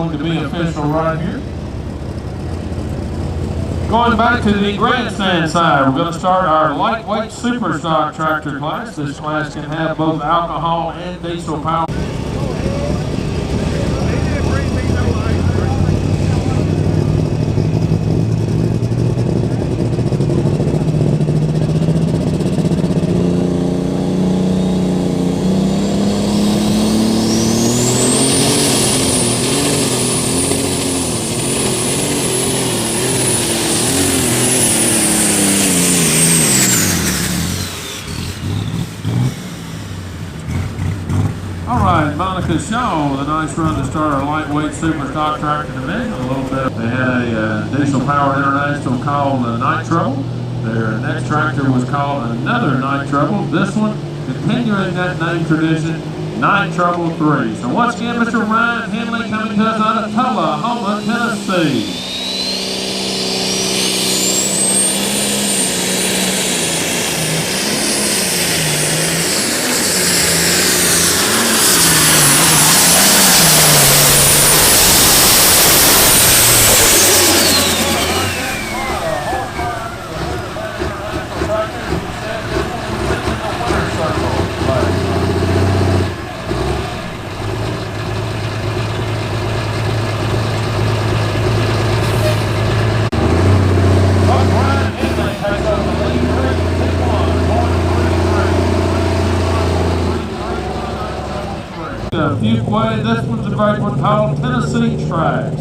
going to be official right here. Going back to the grandstand side, we're going to start our lightweight super stock tractor class. This class can have both alcohol and diesel power. Alright, Monica Shaw, the nice run to start our lightweight super stock tractor division. A little bit. They had a diesel power international called Night Trouble. Their next tractor was called another Night Trouble. This one, continuing that name tradition, Night Trouble 3. So once again, Mr. Ryan Henley coming to us out of Tullahoma, Tennessee. A few way, this one's a great one called Tennessee Tracks.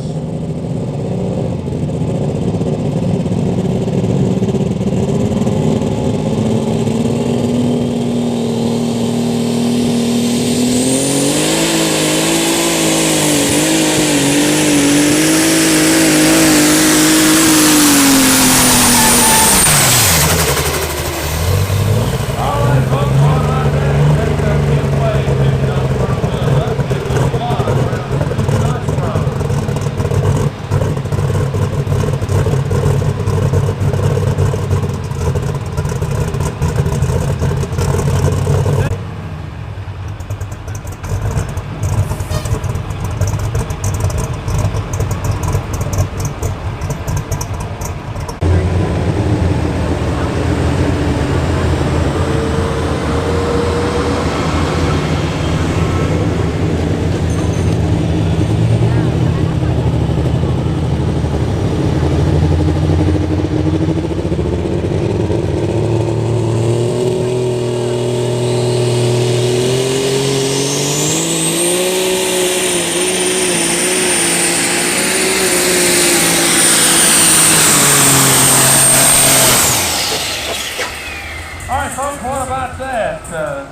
What about that?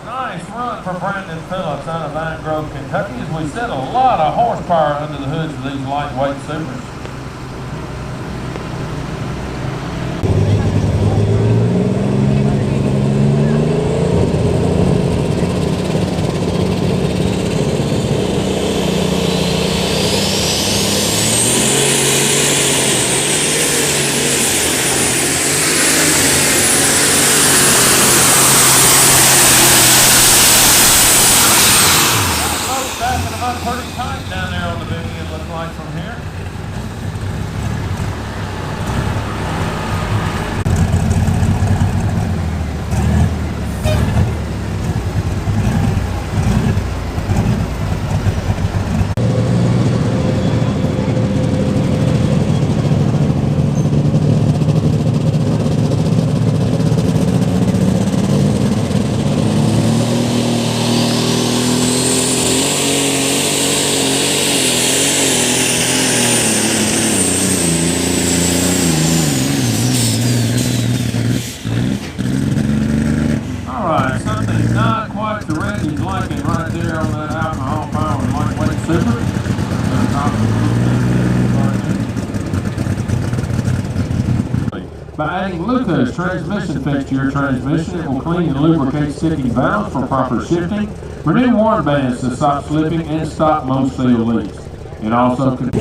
Nice run for Brandon Phillips out of Vine Grove, Kentucky, as we set a lot of horsepower under the hoods of these lightweight supers. Pretty tight down there on the bivvy, it looks like from here. Not quite the Randy's liking right there on that alcohol powered lightweight super. By adding Lucas transmission fixture to your transmission, it will clean and lubricate sticking valves for proper shifting, renew worn bands to stop slipping, and stop most seal leaks. It also can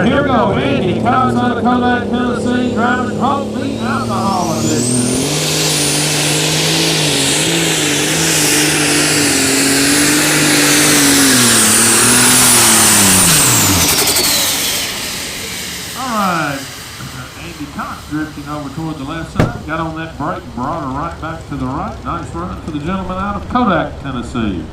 winner. Here we go. Andy Cox out of Kodak, Tennessee, driving Hope the Alcohol Edition. Andy Cox drifting over toward the left side, got on that brake and brought her right back to the right. Nice run for the gentleman out of Kodak, Tennessee.